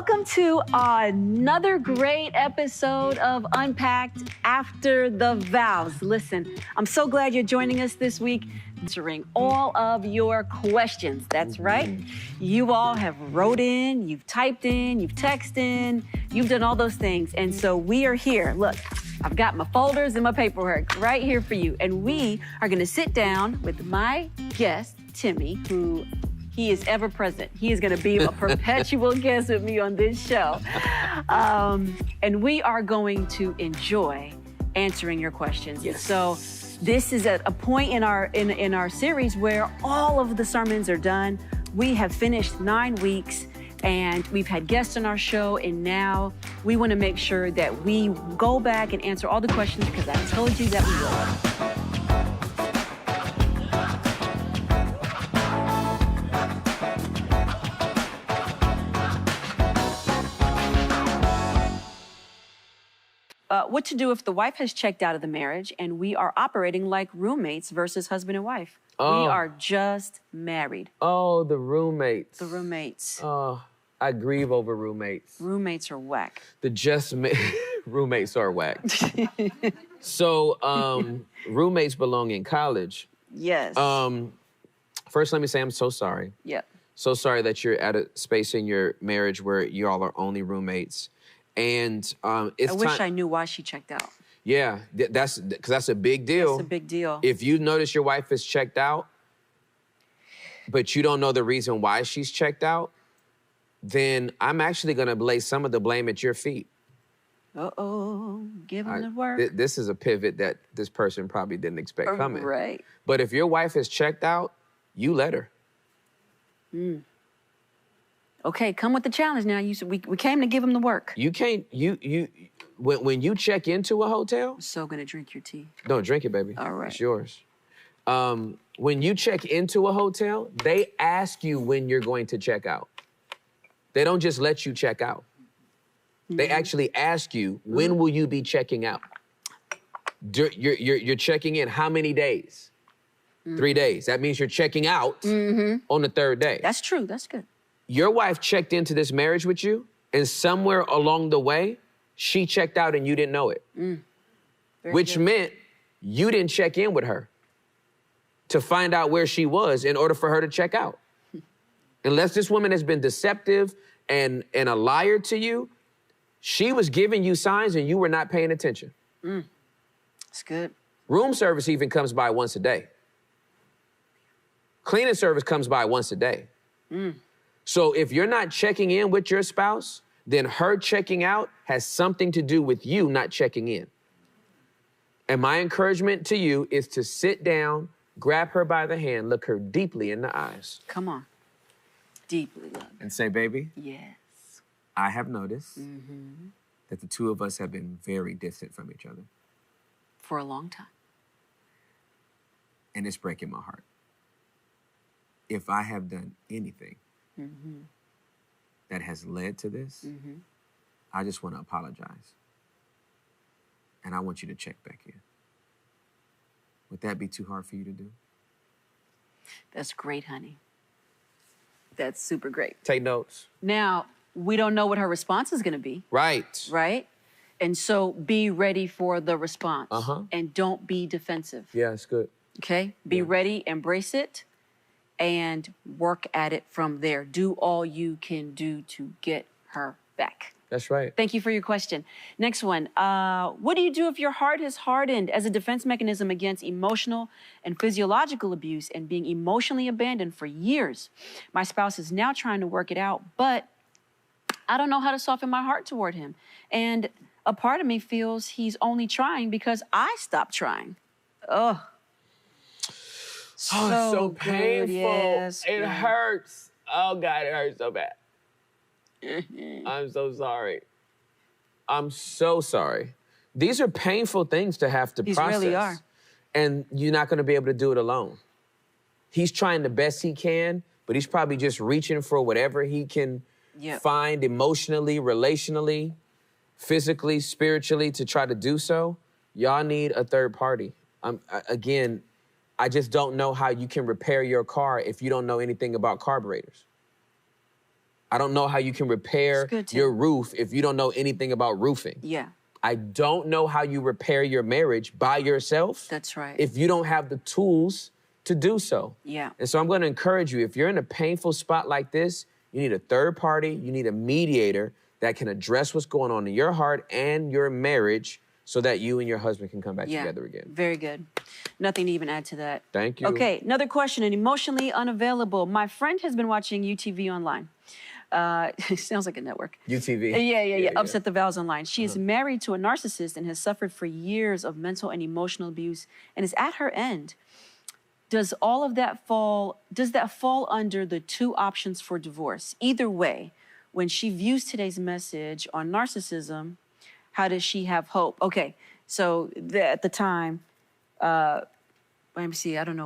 Welcome to another great episode of Unpacked After the Vows. Listen, I'm so glad you're joining us this week, answering all of your questions. That's right. You all have wrote in, you've typed in, you've texted in, you've done all those things. And so we are here. Look, I've got my folders and my paperwork right here for you. And we are going to sit down with my guest, Timmy, who he is ever present. He is going to be a perpetual guest with me on this show. And we are going to enjoy answering your questions. Yes. So this is at a point in our series where all of the sermons are done. We have finished 9 weeks and we've had guests on our show, and now we want to make sure that we go back and answer all the questions because I told you that we will. What to do if the wife has checked out of the marriage and we are operating like roommates versus husband and wife. Oh. We are just married. Oh, the roommates. The roommates. Oh, I grieve over roommates. Roommates are whack. Roommates are whack. So, roommates belong in college. Yes. First, let me say I'm so sorry. Yep. So sorry that you're at a space in your marriage where you all are only roommates. And it's I wish I knew why she checked out. Yeah, that's because that's a big deal. That's a big deal. If you notice your wife is checked out, but you don't know the reason why she's checked out, then I'm actually going to lay some of the blame at your feet. Uh-oh, give him the work. This is a pivot that this person probably didn't expect coming. Right. But if your wife is checked out, you let her. Okay, come with the challenge now. You said we came to give him the work. You can't, when you check into a hotel. I'm so gonna drink your tea. Don't drink it, baby. All right. It's yours. When you check into a hotel, they ask you when you're going to check out. They don't just let you check out. They actually ask you, when will you be checking out? You're checking in how many days? 3 days. That means you're checking out on the 3rd day. That's true, that's good. Your wife checked into this marriage with you, and somewhere along the way, she checked out and you didn't know it. Which meant you didn't check in with her to find out where she was in order for her to check out. Unless this woman has been deceptive and a liar to you, she was giving you signs and you were not paying attention. That's good. Room service even comes by once a day. Cleaning service comes by once a day. So if you're not checking in with your spouse, then her checking out has something to do with you not checking in. And my encouragement to you is to sit down, grab her by the hand, look her deeply in the eyes. Come on. Deeply love. And say, baby, Yes. I have noticed that the two of us have been very distant from each other. For a long time. And it's breaking my heart. If I have done anything that has led to this, I just want to apologize. And I want you to check back in. Would that be too hard for you to do? That's great, honey. That's super great. Take notes. Now, we don't know what her response is going to be. Right. Right? And so be ready for the response. And don't be defensive. Yeah, it's good. Okay? Be ready, embrace it, and work at it from there. Do all you can do to get her back. That's right. Thank you for your question. Next one. What do you do if your heart has hardened as a defense mechanism against emotional and physiological abuse and being emotionally abandoned for years? My spouse is now trying to work it out, but I don't know how to soften my heart toward him. And a part of me feels he's only trying because I stopped trying. Ugh. Oh, it's so good, painful. yes. It hurts. Oh, God, it hurts so bad. I'm so sorry. I'm so sorry. These are painful things to have to process. These really are. And you're not going to be able to do it alone. He's trying the best he can, but he's probably just reaching for whatever he can find emotionally, relationally, physically, spiritually to try to do so. Y'all need a third party. Again, I just don't know how you can repair your car if you don't know anything about carburetors. I don't know how you can repair your roof if you don't know anything about roofing. Yeah. I don't know how you repair your marriage by yourself. That's right. If you don't have the tools to do so. Yeah. And so I'm going to encourage you, if you're in a painful spot like this, you need a third party, you need a mediator that can address what's going on in your heart and your marriage so that you and your husband can come back together again. Very good. Nothing to even add to that. Thank you. Okay, another question, an emotionally unavailable. My friend has been watching UTV online. It sounds like a network. UTV. Yeah. Upset the Vows online. She is married to a narcissist and has suffered for years of mental and emotional abuse and is at her end. Does that fall under the two options for divorce? Either way, when she views today's message on narcissism, how does she have hope? Okay, so at the time, let me see, I don't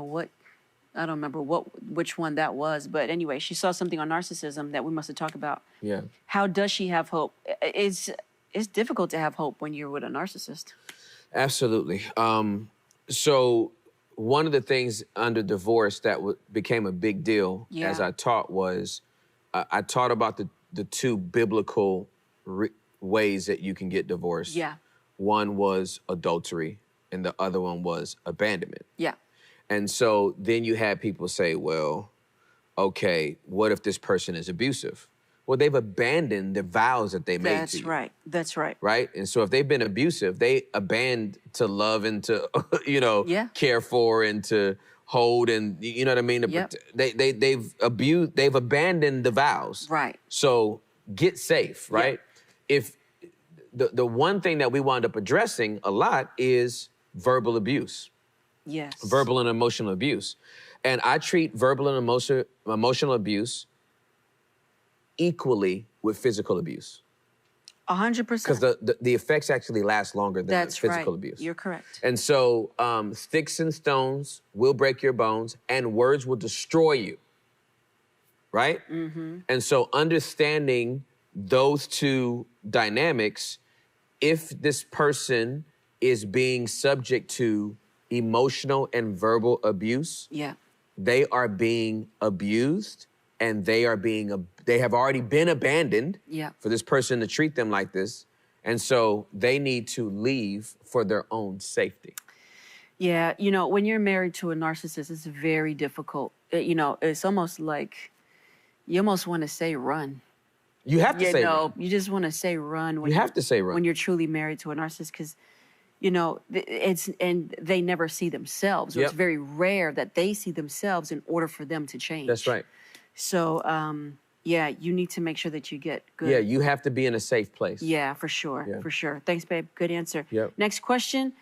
remember which one that was, but anyway, she saw something on narcissism that we must have talked about. Yeah. How does she have hope? It's difficult to have hope when you're with a narcissist. Absolutely. So one of the things under divorce that became a big deal as I taught was, I taught about the two biblical ways that you can get divorced. Yeah. One was adultery and the other one was abandonment. Yeah. And so then you had people say, well, okay, what if this person is abusive? Well, they've abandoned the vows that they made to you. That's right. Right? And so if they've been abusive, they abandoned to love and to, care for and to hold and, you know what I mean? They've abandoned the vows. Right. So get safe, right? If the one thing that we wound up addressing a lot is verbal abuse. Yes. Verbal and emotional abuse. And I treat verbal and emotional abuse equally with physical abuse. 100%. Because the effects actually last longer than physical abuse. You're correct. And so sticks and stones will break your bones and words will destroy you, right? Mm-hmm. And so understanding those two dynamics, if this person is being subject to emotional and verbal abuse, they are being abused and they have already been abandoned for this person to treat them like this. And so they need to leave for their own safety. Yeah, when you're married to a narcissist, it's very difficult. It's almost like you almost want to say run. You have to say run. You just want to say run. You have to say run. When you're truly married to a narcissist, because, and they never see themselves. It's very rare that they see themselves in order for them to change. That's right. So, you need to make sure that you get good. Yeah, you have to be in a safe place. Yeah, for sure. Yeah. For sure. Thanks, babe. Good answer. Yep. Next question.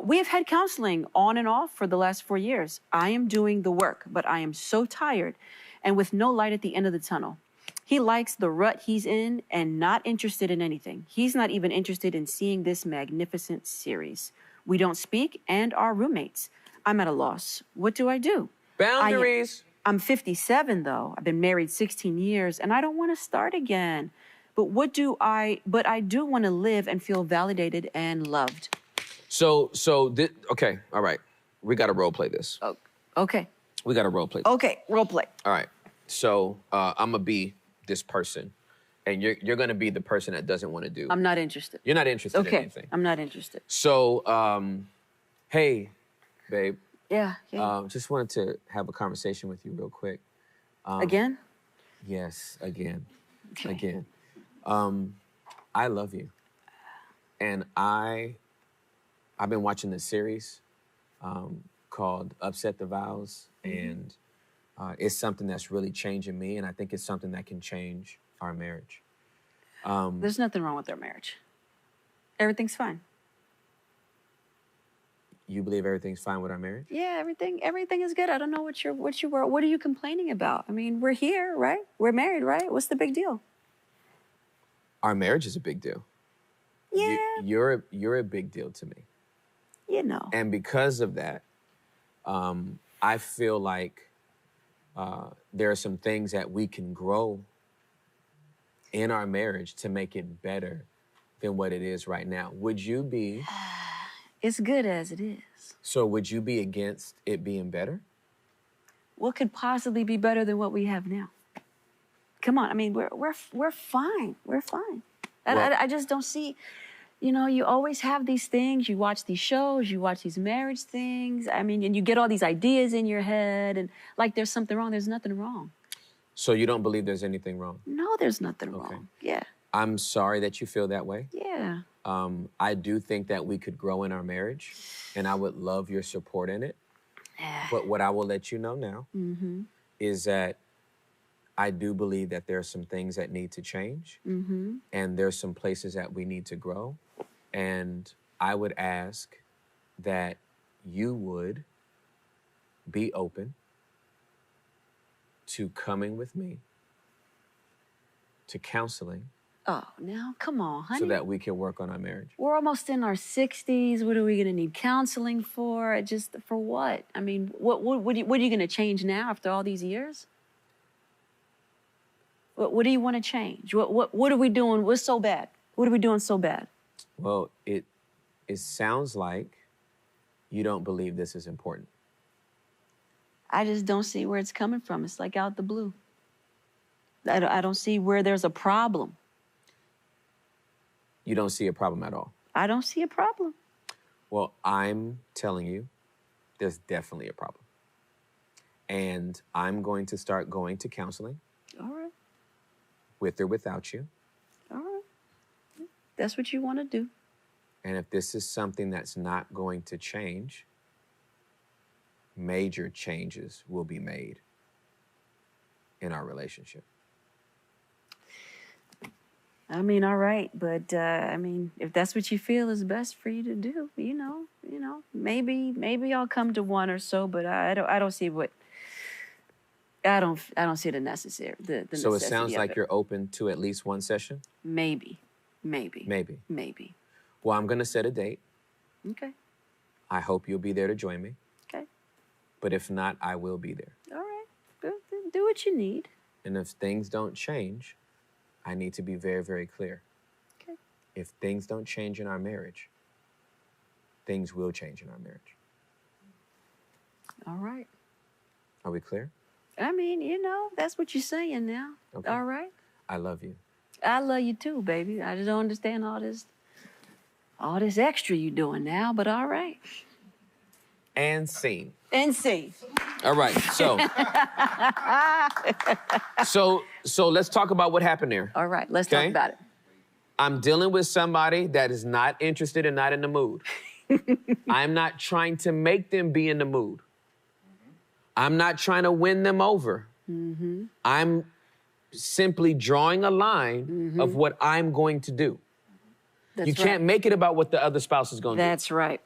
We have had counseling on and off for the last 4 years. I am doing the work, but I am so tired and with no light at the end of the tunnel. He likes the rut he's in and not interested in anything. He's not even interested in seeing this magnificent series. We don't speak and are roommates. I'm at a loss. What do I do? Boundaries. I'm 57, though. I've been married 16 years, and I don't want to start again. But I do want to live and feel validated and loved. Okay, all right. We got to role play this. Oh, okay. We got to role play this. Okay, role play. All right. So I'm going to be this person, and you're going to be the person that doesn't want to do. I'm not interested. You're not interested in anything. I'm not interested. So, hey, babe. Yeah. Just wanted to have a conversation with you real quick. Again? Yes, again. Okay. Again. I love you. And I've been watching this series called Upset the Vows. And it's something that's really changing me. And I think it's something that can change our marriage. There's nothing wrong with our marriage. Everything's fine. You believe everything's fine with our marriage? Yeah, everything is good. I don't know what are you complaining about? I mean, we're here, right? We're married, right? What's the big deal? Our marriage is a big deal. Yeah. You're a big deal to me. And because of that, I feel like there are some things that we can grow in our marriage to make it better than what it is right now. Would you be... It's good as it is. So would you be against it being better? What could possibly be better than what we have now? Come on, I mean, we're fine. We're fine. Well- I just don't see, you know, you always have these things, you watch these shows, you watch these marriage things. I mean, and you get all these ideas in your head and like there's something wrong. There's nothing wrong. So you don't believe there's anything wrong? No, there's nothing wrong. Yeah. I'm sorry that you feel that way. Yeah. I do think that we could grow in our marriage, and I would love your support in it. But what I will let you know now is that I do believe that there are some things that need to change, and there's some places that we need to grow. And I would ask that you would be open to coming with me to counseling. Oh, now, come on, honey. So that we can work on our marriage. We're almost in our 60s. What are we going to need counseling for? Just for what? I mean, what are you going to change now after all these years? What do you want to change? What are we doing? What's so bad? What are we doing so bad? Well, it sounds like you don't believe this is important. I just don't see where it's coming from. It's like out the blue. I don't see where there's a problem. You don't see a problem at all? I don't see a problem. Well, I'm telling you, there's definitely a problem. And I'm going to start going to counseling. All right. With or without you. All right. That's what you want to do. And if this is something that's not going to change, major changes will be made in our relationship. I mean, all right, but I mean, if that's what you feel is best for you to do, you know, maybe I'll come to one or so, but I don't see what. I don't see the necessary. The so it necessity sounds of like it. you're open to at least one session? Maybe. Well, I'm going to set a date. Okay. I hope you'll be there to join me. Okay. But if not, I will be there. All right. Do what you need. And if things don't change, I need to be very, very clear. Okay. If things don't change in our marriage, things will change in our marriage. All right. Are we clear? I mean, you know, that's what you're saying now. Okay. All right. I love you. I love you too, baby. I just don't understand all this extra you doing now, but all right. And scene. And see. All right, so let's talk about what happened there. All right, let's talk about it. I'm dealing with somebody that is not interested and not in the mood. I'm not trying to make them be in the mood. I'm not trying to win them over. I'm simply drawing a line of what I'm going to do. You can't make it about what the other spouse is going to do. That's right.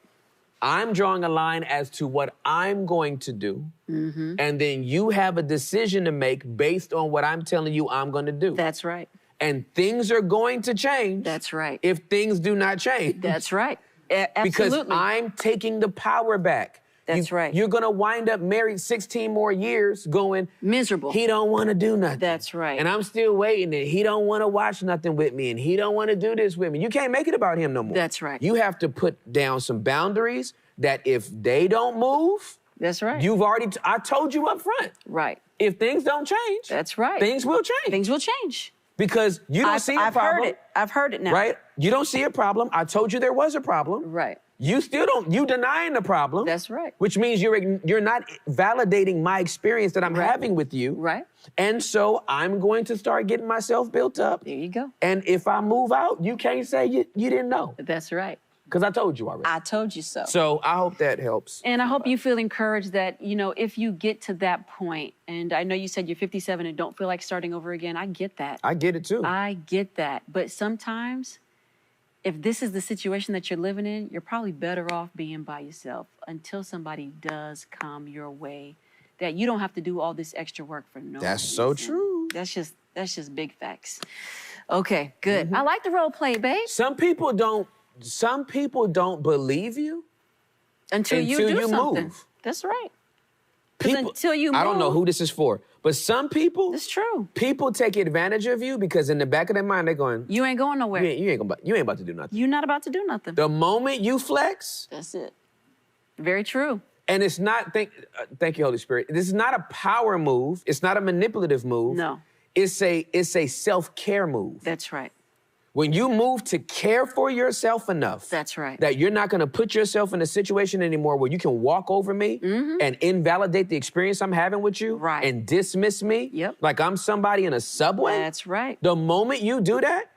I'm drawing a line as to what I'm going to do, and then you have a decision to make based on what I'm telling you I'm going to do. That's right. And things are going to change. That's right. If things do not change. That's right. Absolutely. Because I'm taking the power back. That's right. You're going to wind up married 16 more years going... miserable. He don't want to do nothing. That's right. And I'm still waiting, and he don't want to watch nothing with me, and he don't want to do this with me. You can't make it about him no more. That's right. You have to put down some boundaries that if they don't move... That's right. You've already... I told you up front. Right. If things don't change... That's right. Things will change. Things will change. Because you don't see a problem. I've heard it. I've heard it now. Right? You don't see a problem. I told you there was a problem. Right. You still don't, you denying the problem. That's right. Which means you're not validating my experience that I'm having with you. Right. And so I'm going to start getting myself built up. There you go. And if I move out, you can't say you didn't know. That's right. Because I told you already. I told you so. So I hope that helps. And I hope you feel encouraged that, you know, if you get to that point, and I know you said you're 57 and don't feel like starting over again. I get that. I get it too. I get that. But sometimes, if this is the situation that you're living in, you're probably better off being by yourself until somebody does come your way, that you don't have to do all this extra work for no That's reason. so true. That's just big facts. Okay, good. I like the role play, babe. Some people don't believe you until you do something. Move. That's right. Because until you move. I don't know who this is for, but some people. It's true. People take advantage of you because in the back of their mind, they're going, you ain't going nowhere. You ain't about to do nothing. You're not about to do nothing. The moment you flex. That's it. Very true. And it's not, thank you, Holy Spirit. This is not a power move. It's not a manipulative move. No. it's a self-care move. That's right. When you move to care for yourself enough, That's right. that you're not gonna put yourself in a situation anymore where you can walk over me and invalidate the experience I'm having with you Right. and dismiss me like I'm somebody in a subway. That's right. The moment you do that,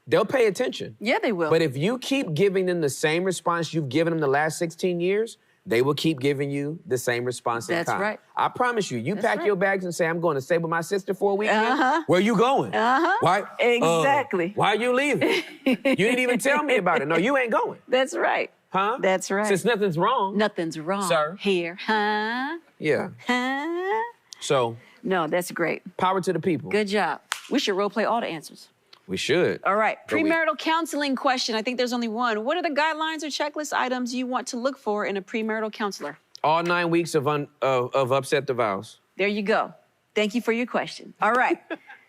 they'll pay attention. Yeah, they will. But if you keep giving them the same response you've given them the last 16 years, they will keep giving you the same response. That's right. I promise you, you That's pack right. your bags and say, I'm going to stay with my sister for a weekend. Where you going? Why? Exactly. Why are you leaving? You didn't even tell me about it. No, you ain't going. That's right. Huh? That's right. Since nothing's wrong. Nothing's wrong. Sir. Here. Huh? Yeah. Huh? So. No, that's great. Power to the people. Good job. We should role play all the answers. We should. All right. Premarital counseling question. I think there's only one. What are the guidelines or checklist items you want to look for in a premarital counselor? All 9 weeks of Upset the Vows. There you go. Thank you for your question. All right.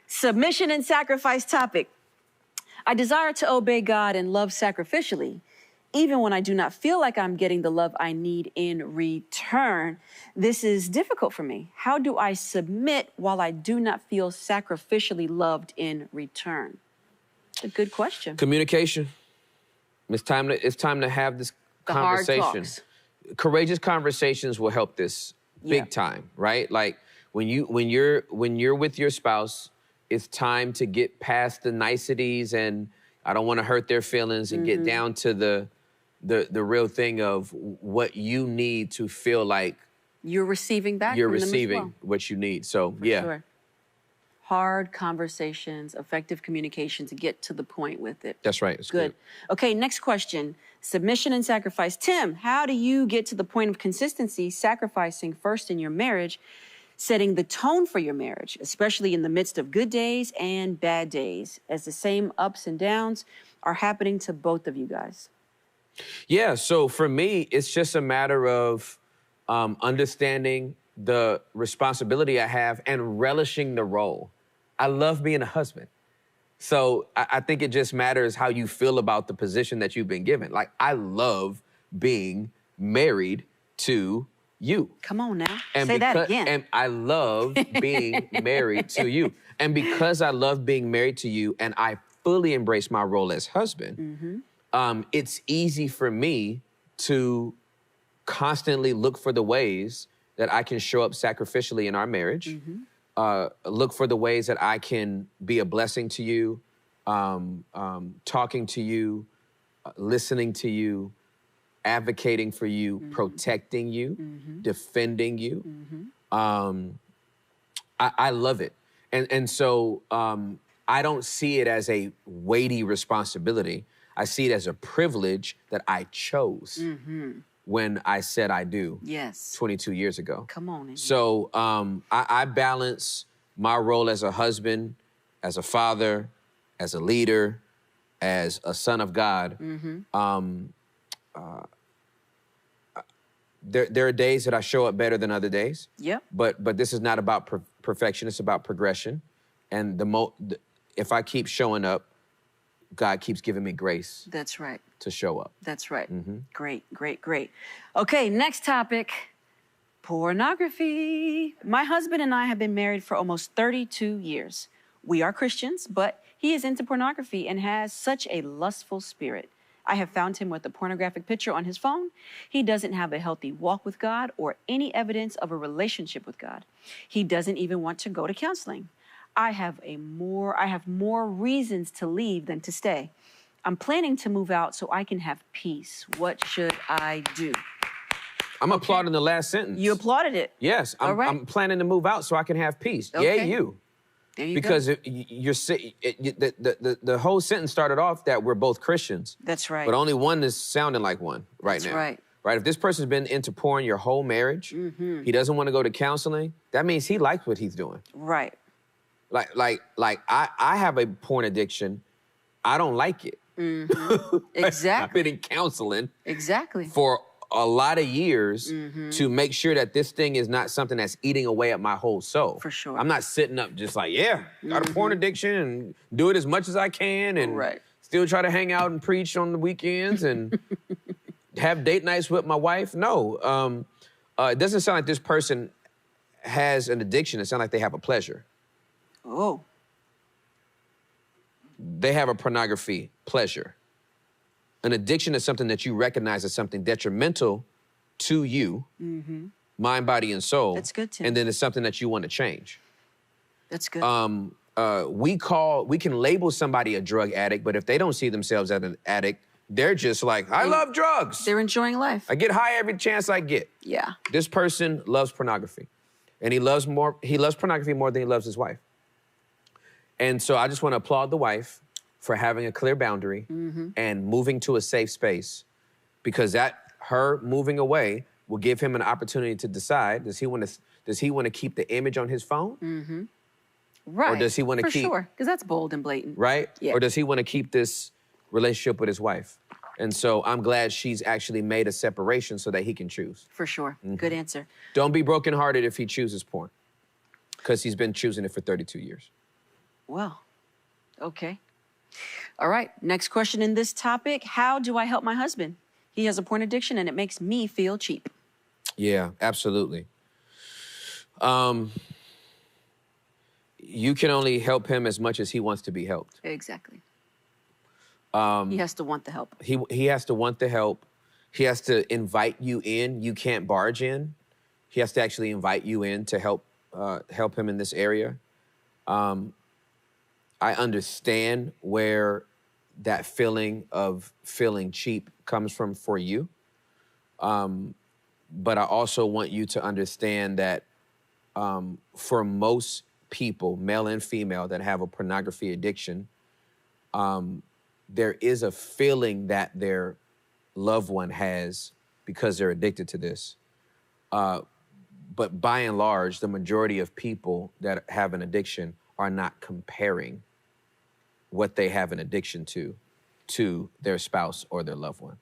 Submission and sacrifice topic. I desire to obey God and love sacrificially, even when I do not feel like I'm getting the love I need in return. This is difficult for me. How do I submit while I do not feel sacrificially loved in return? A good question. Communication. It's time to have this conversation. Hard talks. Courageous conversations will help this big time, right? Like when you're with your spouse, it's time to get past the niceties and I don't want to hurt their feelings and get down to the real thing of what you need to feel like you're receiving back you're from them as receiving well. what you need. So For sure. Hard conversations, effective communication to get to the point with it. That's right. It's good. Okay, next question. Submission and sacrifice. Tim, how do you get to the point of consistency, sacrificing first in your marriage, setting the tone for your marriage, especially in the midst of good days and bad days, as the same ups and downs are happening to both of you guys? Yeah, so for me, it's just a matter of understanding the responsibility I have and relishing the role. I love being a husband. So I think it just matters how you feel about the position that you've been given. Like, I love being married to you. Come on now. And Say that again. And I love being married to you. And because I love being married to you and I fully embrace my role as husband, it's easy for me to constantly look for the ways that I can show up sacrificially in our marriage, look for the ways that I can be a blessing to you, talking to you, listening to you, advocating for you, protecting you, defending you. I love it. And so I don't see it as a weighty responsibility. I see it as a privilege that I chose when I said I do 22 years ago. Come on. Amy. So I balance my role as a husband, as a father, as a leader, as a son of God. There are days that I show up better than other days. Yep. But this is not about perfection. It's about progression. And if I keep showing up, God keeps giving me grace. That's right. To show up. That's right. Great. Okay, next topic. Pornography. My husband and I have been married for almost 32 years. We are Christians, but he is into pornography and has such a lustful spirit. I have found him with a pornographic picture on his phone. He doesn't have a healthy walk with God or any evidence of a relationship with God. He doesn't even want to go to counseling. I have more reasons to leave than to stay. I'm planning to move out so I can have peace. What should I do? I'm applauding the last sentence. You applauded it. Yes, I'm planning to move out so I can have peace. Okay. Yay, you. There you because go. The whole sentence started off that we're both Christians. That's right. But only one is sounding like one right now. That's right. Right? If this person's been into porn your whole marriage, he doesn't want to go to counseling, that means he likes what he's doing. Right. Like I have a porn addiction. I don't like it. Exactly. I've been in counseling. Exactly. For a lot of years to make sure that this thing is not something that's eating away at my whole soul. For sure. I'm not sitting up just like, got a porn addiction and do it as much as I can and still try to hang out and preach on the weekends and have date nights with my wife. No, it doesn't sound like this person has an addiction. It sounds like they have a pleasure. Oh. they have a pornography pleasure. An addiction is something that you recognize as something detrimental to you, mind, body, and soul. That's good, Tim. And then it's something that you want to change. That's good. We can label somebody a drug addict, but if they don't see themselves as an addict, they're just like, I love drugs. They're enjoying life. I get high every chance I get. Yeah. This person loves pornography. And he loves pornography more than he loves his wife. And so I just want to applaud the wife for having a clear boundary and moving to a safe space, because her moving away will give him an opportunity to decide, does he want to keep the image on his phone? Right. Or does he want to keep... For sure, because that's bold and blatant. Right? Yeah. Or does he want to keep this relationship with his wife? And so I'm glad she's actually made a separation so that he can choose. For sure. Good answer. Don't be brokenhearted if he chooses porn, because he's been choosing it for 32 years. Well, okay. All right, next question in this topic. How do I help my husband? He has a porn addiction and it makes me feel cheap. Yeah, absolutely. You can only help him as much as he wants to be helped. Exactly. He has to want the help. He has to want the help. He has to invite you in. You can't barge in. He has to actually invite you in to help him in this area. I understand where that feeling of feeling cheap comes from for you. But I also want you to understand that for most people, male and female, that have a pornography addiction, there is a feeling that their loved one has because they're addicted to this. But by and large, the majority of people that have an addiction are not comparing what they have an addiction to their spouse or their loved one.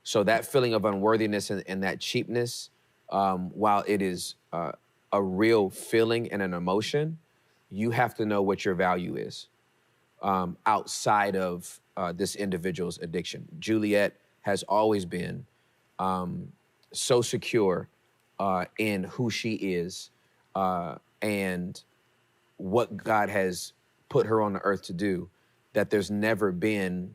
So that feeling of unworthiness and that cheapness, while it is a real feeling and an emotion, you have to know what your value is outside of this individual's addiction. Juliet has always been so secure in who she is and what God has put her on the earth to do, that there's never been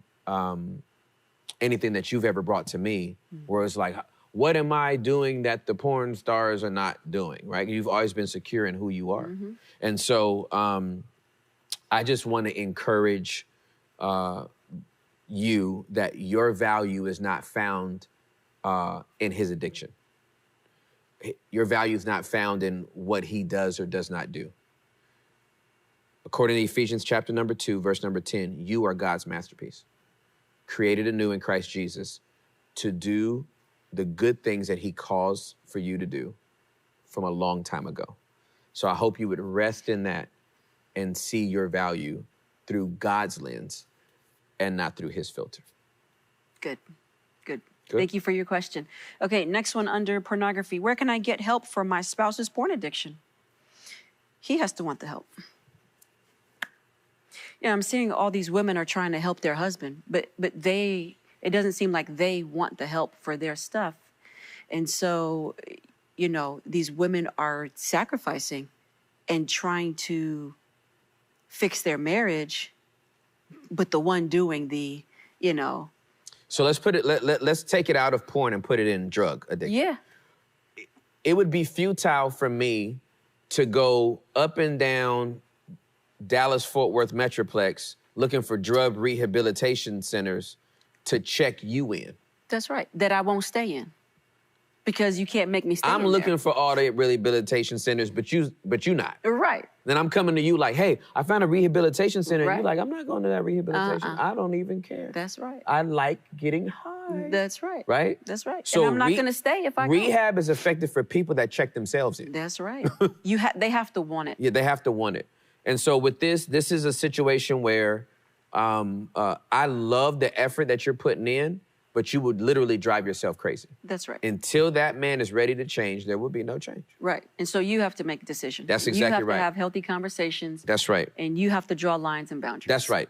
anything that you've ever brought to me where it's like, what am I doing that the porn stars are not doing, right? You've always been secure in who you are. And so I just want to encourage you that your value is not found in his addiction. Your value is not found in what he does or does not do. According to Ephesians chapter number 2, verse number 10, you are God's masterpiece, created anew in Christ Jesus to do the good things that he calls for you to do from a long time ago. So I hope you would rest in that and see your value through God's lens and not through his filter. Good. Thank you for your question. Okay, next one under pornography. Where can I get help for my spouse's porn addiction? He has to want the help. Yeah, I'm seeing all these women are trying to help their husband, but it doesn't seem like they want the help for their stuff. And so, these women are sacrificing and trying to fix their marriage, but the one doing the, So let's put it, let's take it out of porn and put it in drug addiction. Yeah. It would be futile for me to go up and down Dallas-Fort Worth Metroplex looking for drug rehabilitation centers to check you in. That's right. That I won't stay in. Because you can't make me stay I'm in looking there. for all the rehabilitation centers, but you not. Right. Then I'm coming to you like, hey, I found a rehabilitation center. Right. And you're like, I'm not going to that rehabilitation. I don't even care. That's right. I like getting high. That's right. Right? That's right. So and I'm not going to stay if I go. Rehab is effective for people that check themselves in. That's right. They have to want it. Yeah, they have to want it. And so with this is a situation where I love the effort that you're putting in, but you would literally drive yourself crazy. That's right. Until that man is ready to change, there will be no change. Right. And so you have to make a decision. That's exactly right. You have to have healthy conversations. That's right. And you have to draw lines and boundaries. That's right.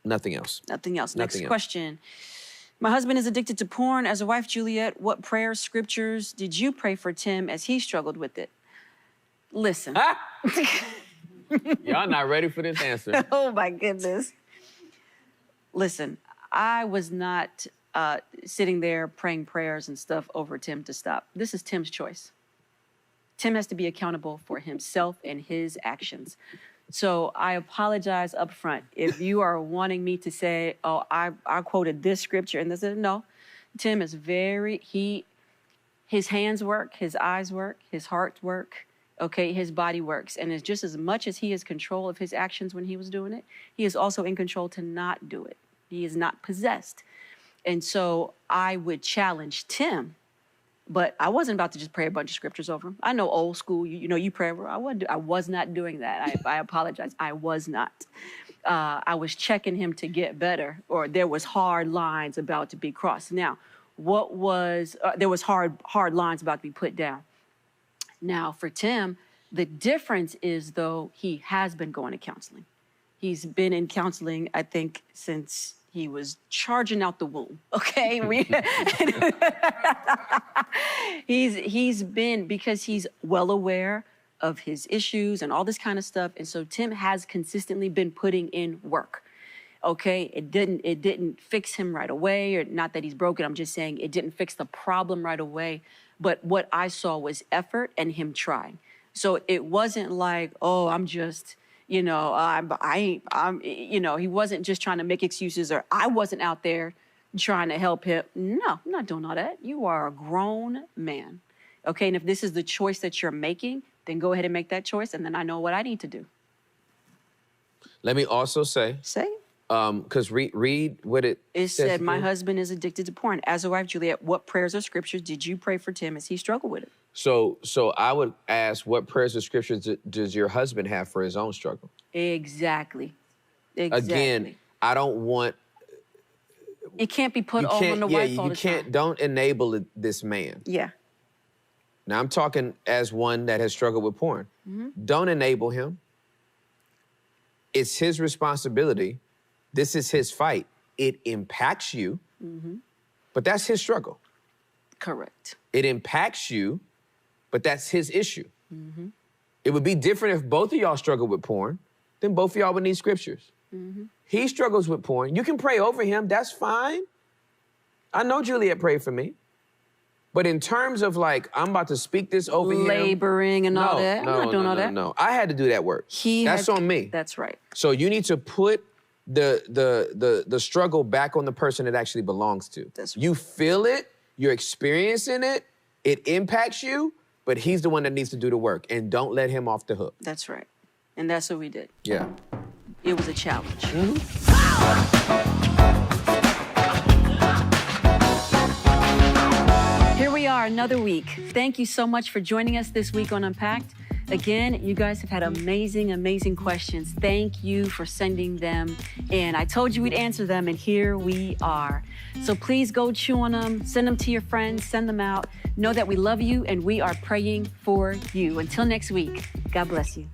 Nothing else. Nothing else. Nothing Next else. question. My husband is addicted to porn. As a wife, Juliet, what prayers, scriptures did you pray for Tim as he struggled with it? Listen. Y'all not ready for this answer. Oh, my goodness. Listen, I was not sitting there praying prayers and stuff over Tim to stop. This is Tim's choice. Tim has to be accountable for himself and his actions. So I apologize up front. If you are wanting me to say, oh, I quoted this scripture and this, no. Tim is his hands work, his eyes work, his heart work, okay, his body works. And it's just as much as he has control of his actions when he was doing it, he is also in control to not do it. He is not possessed. And so I would challenge Tim, but I wasn't about to just pray a bunch of scriptures over him. I know old school, you pray over. I was not doing that. I apologize. I was not. I was checking him to get better, or there was hard lines about to be crossed. Now, there was hard lines about to be put down. Now, for Tim, the difference is, though, he has been going to counseling. He's been in counseling, I think, since he was charging out the womb, okay? He's been, because he's well aware of his issues and all this kind of stuff. And so Tim has consistently been putting in work, okay? It didn't fix him right away, or not that he's broken. I'm just saying it didn't fix the problem right away. But what I saw was effort and him trying. So it wasn't like, oh, I'm just, he wasn't just trying to make excuses, or I wasn't out there trying to help him. No, I'm not doing all that. You are a grown man, okay? And if this is the choice that you're making, then go ahead and make that choice, and then I know what I need to do. Let me also say. Say. Because read what it said, my husband is addicted to porn. As a wife, Juliet, what prayers or scriptures did you pray for Tim as he struggled with it? So I would ask, what prayers or scriptures does your husband have for his own struggle? Exactly. Again, I don't want... It can't be put all on the wife all the time. Don't enable this man. Yeah. Now, I'm talking as one that has struggled with porn. Mm-hmm. Don't enable him. It's his responsibility. This is his fight. It impacts you, but that's his struggle. Correct. It impacts you, but that's his issue. Mm-hmm. It would be different if both of y'all struggled with porn, then both of y'all would need scriptures. Mm-hmm. He struggles with porn. You can pray over him. That's fine. I know Juliet prayed for me. But in terms of like, I'm about to speak this over him. Laboring and all that. I'm not doing all that. No, I had to do that work. That's on me. That's right. So you need to put the struggle back on the person it actually belongs to. That's right. You feel it, you're experiencing it, it impacts you, but he's the one that needs to do the work, and don't let him off the hook. That's right. And that's what we did. Yeah. It was a challenge. Mm-hmm. Here we are, another week. Thank you so much for joining us this week on Unpacked. Again, you guys have had amazing, amazing questions. Thank you for sending them. And I told you we'd answer them, and here we are. So please go chew on them, send them to your friends, send them out. Know that we love you and we are praying for you. Until next week, God bless you.